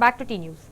Back to T News.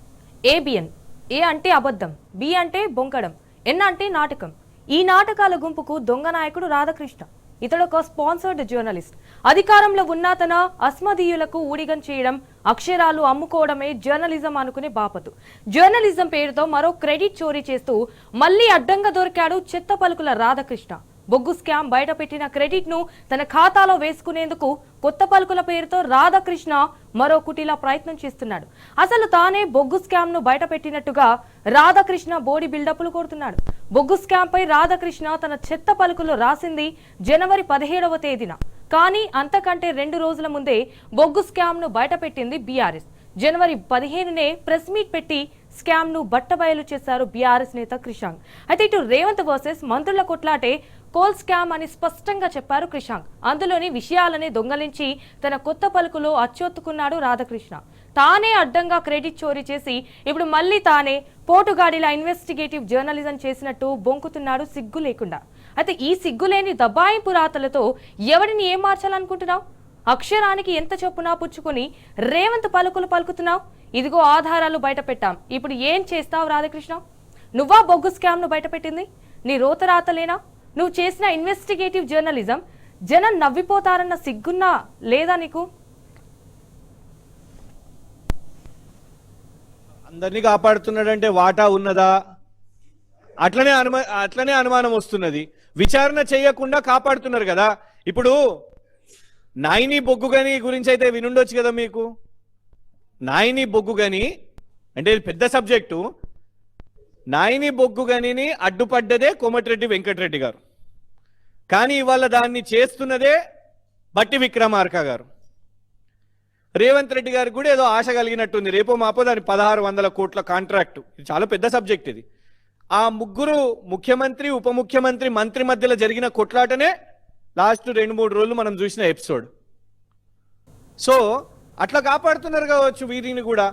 ABN. A అంటే అబద్ధం, B అంటే బొంకడం, ఎన్ అంటే నాటకం. ఈ నాటకాల గుంపుకు దొంగ నాయకుడు రాధాకృష్ణ. ఇతడొక sponsored journalist. అధికారంలో ఉన్న తన అస్మదీయులకు ఊడిగం చేయడం, అక్షరాలు అమ్ముకోవడమే జర్నలిజం అనుకునే బాపతు. జర్నలిజం పేరుతో మరో క్రెడిట్ చోరీ చేస్తూ మళ్లీ అడ్డంగా దొరికాడు చెత్త పలుకుల రాధాకృష్ణ. బొగ్గు స్కామ్ బయటపెట్టిన క్రెడిట్ ను తన ఖాతాలో వేసుకునేందుకు కొత్త పలుకుల పేరుతో రాధాకృష్ణ మరో కుటిల ప్రయత్నం చేస్తున్నాడు. అసలు తానే బొగ్గు స్కామ్ ను బయటపెట్టినట్టుగా రాధాకృష్ణ బోడి బిల్డప్లు కోరుతున్నాడు. బొగ్గు స్కామ్ పై రాధాకృష్ణ తన చెత్త పలుకులు రాసింది జనవరి 17వ తేదీన. కానీ అంతకంటే 2 రోజుల ముందే బొగ్గు స్కామ్ ను బయటపెట్టింది బీఆర్ఎస్. జనవరి 15నే ప్రెస్ మీట్ పెట్టి స్కామ్ ను బట్టబయలు చేశారు బీఆర్ఎస్ నేత క్రిషాంక్. అయితే ఇటు రేవంత్ వర్సెస్ మంత్రుల కొట్లాటే కోల్ స్కామ్ అని స్పష్టంగా చెప్పారు క్రిషాంక్. అందులోని విషయాలనే దొంగలించి తన కొత్త పలుకులో అచ్చొత్తుకున్నాడు రాధాకృష్ణ. తానే అడ్డంగా క్రెడిట్ చోరీ చేసి ఇప్పుడు మళ్లీ తానే పోటుగాడిలా ఇన్వెస్టిగేటివ్ జర్నలిజం చేసినట్టు బొంకుతున్నాడు సిగ్గు లేకుండా. అయితే ఈ సిగ్గులేని దబాయింపు రాతలతో ఎవరిని ఏం మార్చాలనుకుంటున్నావు? అక్షరానికి ఎంత చొప్పున పుచ్చుకుని రేవంత్ పలుకులు పలుకుతున్నావు? ఇదిగో ఆధారాలు బయట పెట్టాం, ఇప్పుడు ఏం చేస్తావు రాధాకృష్ణ? నువ్వా బొగ్గు స్కామ్ ను బయటపెట్టింది? నీ రోతరాతలేనా? నువ్వు చేసిన ఇన్వెస్టిగేటివ్ జర్నలిజం జనం నవ్విపోతారన్న సిగ్గున్నా లేదా నీకు? అందరినీ కాపాడుతున్నాడంటే వాటా ఉన్నదా? అట్లనే అనుమానం వస్తున్నది. విచారణ చేయకుండా కాపాడుతున్నారు కదా. ఇప్పుడు నాయిని బొగ్గుగని గురించి అయితే వినుండొచ్చు కదా మీకు. నాయిని బొగ్గుగని అంటే పెద్ద సబ్జెక్టు. నాయిని బొగ్గుగనిని అడ్డుపడ్డదే కోమటిరెడ్డి వెంకటరెడ్డి గారు. కానీ ఇవాళ దాన్ని చేస్తున్నదే బట్టి విక్రమార్క గారు. రేవంత్ రెడ్డి గారికి కూడా ఏదో ఆశ కలిగినట్టుంది, రేపో మాపో దాని 1600 కోట్ల కాంట్రాక్టు. ఇది చాలా పెద్ద సబ్జెక్ట్. ఇది ఆ ముగ్గురు ముఖ్యమంత్రి, ఉప ముఖ్యమంత్రి, మంత్రి మధ్యలో జరిగిన కొట్లాటనే లాస్ట్ 2-3 రోజులు మనం చూసిన ఎపిసోడ్. సో అట్లా కాపాడుతున్నారు కావచ్చు వీరిని కూడా.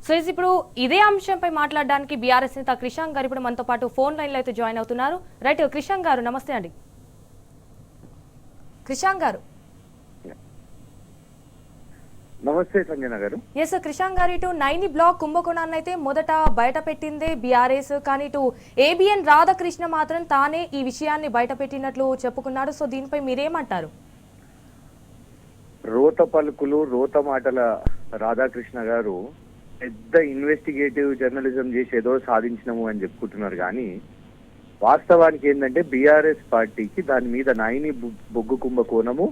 సో ఇప్పుడు ఇదే అంశంపై మాట్లాడడానికి బీఆర్ఎస్ నేత క్రిషాంక్ గారు ఇప్పుడు మనతో పాటు ఫోన్ లైన్ లో అయితే జాయిన్ అవుతున్నారు. రైట్, క్రిషాంక్ గారు నమస్తే అండి. క్రిషాంక్ గారు నమస్తే సంజన గారు. ఎస్ క్రిషాంక్ గారు, ఇటు నైని బ్లాక్ కుంభకోణాన్ని అయితే మొదట బయట పెట్టిందే బీఆర్ఎస్, కానీ ఇటు ఏబిఎన్ రాధాకృష్ణ మాత్రం తానే ఈ విషయాన్ని బయట పెట్టినట్లు చెప్పుకున్నాడు. సో దీనిపై మీరేమంటారు? రోత పలుకులు, రోత మాటల రాధాకృష్ణ గారు పెద్ద ఇన్వెస్టిగేటివ్ జర్నలిజం చేసి ఏదో సాధించినము అని చెప్పుకుంటున్నారు. కానీ వాస్తవానికి ఏంటంటే బీఆర్ఎస్ పార్టీకి దాని మీద నాయిని బొగ్గు కుంభకోణము,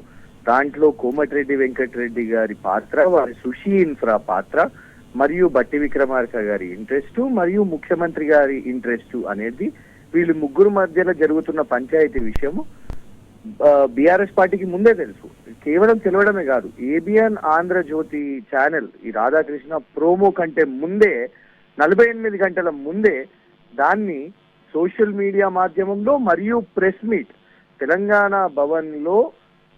దాంట్లో కోమటిరెడ్డి వెంకటరెడ్డి గారి పాత్ర, వారి సుషి ఇన్ఫ్రా పాత్ర, మరియు బట్టి విక్రమార్క గారి ఇంట్రెస్ట్, మరియు ముఖ్యమంత్రి గారి ఇంట్రెస్ట్ అనేది వీళ్ళు ముగ్గురు మధ్యలో జరుగుతున్న పంచాయతీ విషయము బీఆర్ఎస్ పార్టీకి ముందే తెలుసు. కేవలం తెలియడమే కాదు, ఏబిఎన్ ఆంధ్రజ్యోతి ఛానల్ ఈ రాధాకృష్ణ ప్రోమో కంటే ముందే 48 గంటల ముందే దాన్ని సోషల్ మీడియా మాధ్యమంలో మరియు ప్రెస్ మీట్ తెలంగాణ భవన్ లో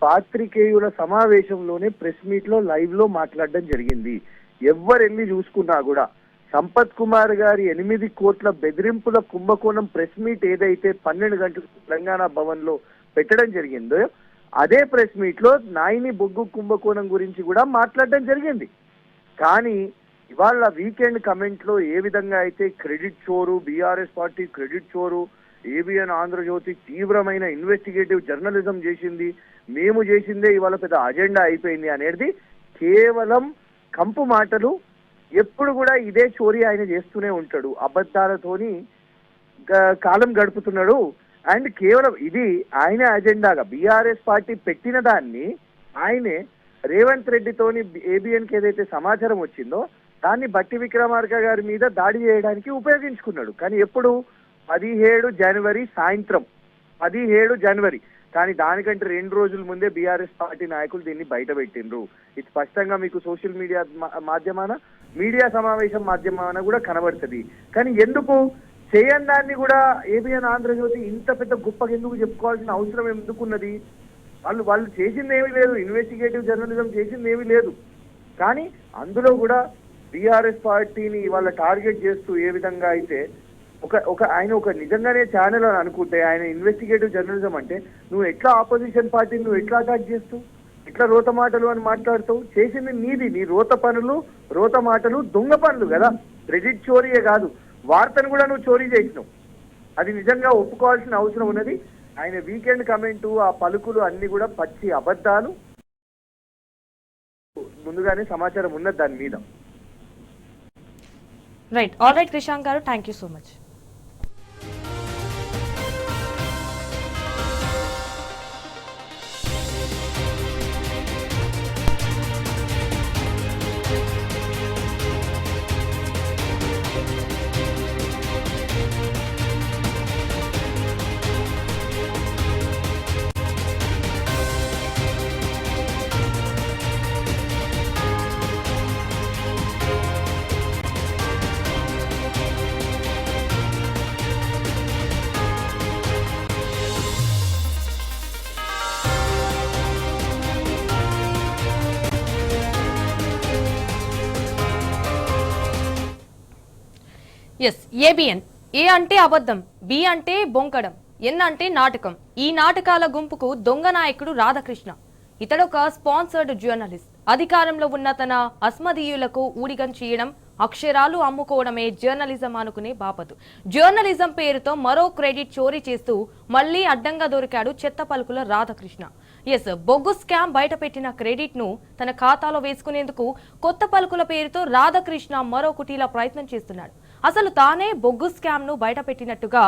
పాత్రికేయుల సమావేశంలోనే ప్రెస్ మీట్ లో లైవ్ లో మాట్లాడడం జరిగింది. ఎవరెళ్ళి చూసుకున్నా కూడా సంపత్ కుమార్ గారి 8 కోట్ల బెదిరింపుల కుంభకోణం ప్రెస్ మీట్ ఏదైతే 12 గంటలు తెలంగాణ భవన్ లో పెట్టడం జరిగిందో అదే ప్రెస్ మీట్ లో నాయిని బొగ్గు కుంభకోణం గురించి కూడా మాట్లాడడం జరిగింది. కానీ ఇవాళ వీకెండ్ కమెంట్ లో ఏ విధంగా అయితే క్రెడిట్ చోరు, బీఆర్ఎస్ పార్టీ క్రెడిట్ చోరు, ఏబిఎన్ ఆంధ్రజ్యోతి తీవ్రమైన ఇన్వెస్టిగేటివ్ జర్నలిజం చేసింది, మేము చేసిందే ఇవాళ పెద్ద అజెండా అయిపోయింది అనేది కేవలం కంపు మాటలు. ఎప్పుడు కూడా ఇదే చోరీ ఆయన చేస్తూనే ఉంటాడు, అబద్ధాలతోని కాలం గడుపుతున్నాడు. అండ్ కేవలం ఇది ఆయన అజెండాగా బీఆర్ఎస్ పార్టీ పెట్టిన దాన్ని ఆయనే రేవంత్ రెడ్డితోని ఏబిఎన్కి ఏదైతే సమాచారం వచ్చిందో దాన్ని బట్టి విక్రమార్క గారి మీద దాడి చేయడానికి ఉపయోగించుకున్నాడు. కానీ ఎప్పుడు 17 జనవరి సాయంత్రం, 17 జనవరి. కానీ దానికంటే 2 రోజుల ముందే బీఆర్ఎస్ పార్టీ నాయకులు దీన్ని బయట పెట్టిండ్రు. ఇది స్పష్టంగా మీకు సోషల్ మీడియా మాధ్యమాన, మీడియా సమావేశం మాధ్యమాన కూడా కనబడుతుంది. కానీ ఎందుకు చేయని దాన్ని కూడా ఏబిఎన్ ఆంధ్రజ్యోతి ఇంత పెద్ద గొప్పగా ఎందుకు చెప్పుకోవాల్సిన అవసరం ఎందుకున్నది? వాళ్ళు చేసింది ఏమీ లేదు, ఇన్వెస్టిగేటివ్ జర్నలిజం చేసింది ఏమీ లేదు. కానీ అందులో కూడా బీఆర్ఎస్ పార్టీని వాళ్ళ టార్గెట్ చేస్తూ ఏ విధంగా అయితే ఆయన ఒక నిజంగానే ఛానల్ అని అనుకుంటే ఆయన ఇన్వెస్టిగేటివ్ జర్నలిజం అంటే నువ్వు ఎట్లా ఆపోజిషన్ పార్టీని నువ్వు ఎట్లా అటాక్ చేస్తూ ఇట్లా రోత మాటలు అని మాట్లాడుతావు? చేసింది నీది, నీ రోత పనులు, రోత మాటలు, దొంగ పనులు కదా. క్రెడిట్ చోరీయే కాదు, వార్తను కూడా నువ్వు చోరీ చేసినావు. అది నిజంగా ఒప్పుకోవాల్సిన అవసరం ఉన్నది. ఆయన వీకెండ్ కమెంటు, ఆ పలుకులు అన్ని కూడా పచ్చి అబద్ధాలు. ముందుగానే సమాచారం ఉన్నది దాని మీద. Right, all right Krishank garu, thank you so much. Yes, ABN. A అంటే అబద్ధం, బి అంటే బొంకడం, ఎన్ అంటే నాటకం. ఈ నాటకాల గుంపుకు దొంగ నాయకుడు రాధాకృష్ణ. ఇతడొక sponsored journalist. అధికారంలో ఉన్న తన అస్మదీయులకు ఊడిగం చేయడం, అక్షరాలు అమ్ముకోవడమే జర్నలిజం అనుకునే బాపతు. జర్నలిజం పేరుతో మరో క్రెడిట్ చోరీ చేస్తూ మళ్లీ అడ్డంగా దొరికాడు చెత్త పలుకుల రాధాకృష్ణ. ఎస్, బొగ్గు స్కామ్ బయటపెట్టిన క్రెడిట్ ను తన ఖాతాలో వేసుకునేందుకు కొత్త పలుకుల పేరుతో రాధాకృష్ణ మరో కుటీల ప్రయత్నం చేస్తున్నాడు. అసలు తానే బొగ్గు స్కామ్ ను బయటపెట్టినట్టుగా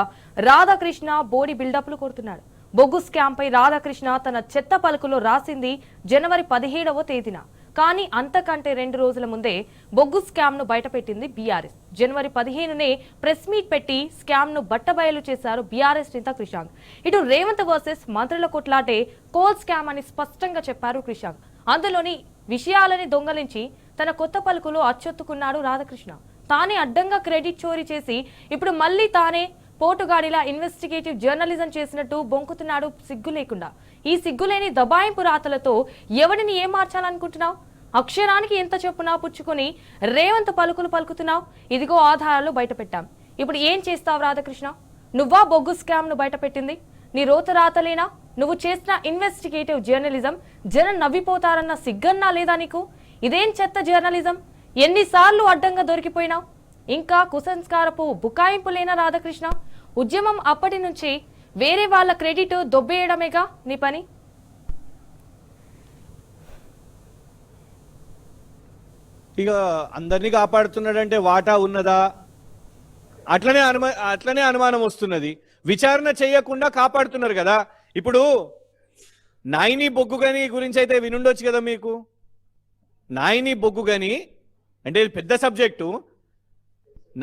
రాధాకృష్ణ బోడి బిల్డప్లు కొడుతున్నాడు. బొగ్గు స్కామ్ పై రాధాకృష్ణ తన చెత్త పలుకులో రాసింది జనవరి 17వ తేదీన. కానీ అంతకంటే 2 రోజుల ముందే బొగ్గు స్కామ్ ను బయటపెట్టింది బీఆర్ఎస్. జనవరి 15నే ప్రెస్ మీట్ పెట్టి స్కామ్ ను బట్టబయలు చేశారు బీఆర్ఎస్ నేత క్రిషాంక్. ఇటు రేవంత్ వర్సెస్ మంత్రుల కొట్లాటే కోల్ స్కామ్ అని స్పష్టంగా చెప్పారు క్రిషాంక్. అందులోని విషయాలని దొంగలించి తన కొత్త పలుకులో అచ్చొత్తుకున్నాడు రాధాకృష్ణ. తానే అడ్డంగా క్రెడిట్ చోరీ చేసి ఇప్పుడు మళ్ళీ తానే పోటుగాడిలా ఇన్వెస్టిగేటివ్ జర్నలిజం చేసినట్టు బొంకుతున్నాడు సిగ్గు లేకుండా. ఈ సిగ్గులేని దబాయింపు రాతలతో ఎవడిని ఏం మార్చాలనుకుంటున్నావు? అక్షరానికి ఎంత చెప్పునా పుచ్చుకొని రేవంత్ పలుకులు పలుకుతున్నావు. ఇదిగో ఆధారాలు బయటపెట్టాం. ఇప్పుడు ఏం చేస్తావు రాధాకృష్ణ? నువ్వా బొగ్గు స్కామ్ ను బయటపెట్టింది? నీ రోత రాతలేనా? నువ్వు చేసిన ఇన్వెస్టిగేటివ్ జర్నలిజం జనం నవ్విపోతారన్న సిగ్గన్నా లేదా నీకు? ఇదేం చెత్త జర్నలిజం? ఎన్నిసార్లు అడ్డంగా దొరికిపోయినావు? ఇంకా కుసంస్కారపు బుకాయింపులేనా రాధాకృష్ణ? ఉద్యమం అప్పటి నుంచి వేరే వాళ్ళ క్రెడిట్ దొబ్బేయడమేగా నీ పని. ఇక అందరినీ కాపాడుతున్నాడంటే వాటా ఉన్నదా? అట్లనే అనుమానం వస్తున్నది. విచారణ చేయకుండా కాపాడుతున్నారు కదా. ఇప్పుడు నాయిని బొగ్గుగని గురించి అయితే వినుండొచ్చు కదా మీకు. నాయిని బొగ్గుగని అంటే ఇది పెద్ద సబ్జెక్టు.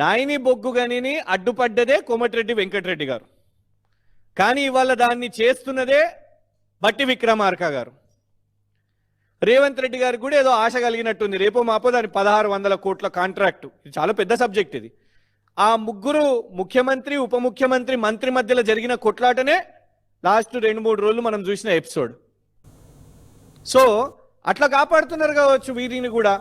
నాయిని బొగ్గుగనిని అడ్డుపడ్డదే కోమటిరెడ్డి వెంకటరెడ్డి గారు. కానీ ఇవాళ దాన్ని చేస్తున్నదే బట్టి విక్రమార్క గారు. రేవంత్ రెడ్డి గారికి కూడా ఏదో ఆశ కలిగినట్టుంది. రేపో మాపో దాని 1600 కోట్ల కాంట్రాక్టు. ఇది చాలా పెద్ద సబ్జెక్ట్ ఇది. ఆ ముగ్గురు ముఖ్యమంత్రి, ఉప ముఖ్యమంత్రి, మంత్రి మధ్యలో జరిగిన కొట్లాటనే లాస్ట్ 2-3 రోజులు మనం చూసిన ఎపిసోడ్. సో అట్లా కాపాడుతున్నారు కావచ్చు వీరిని కూడా.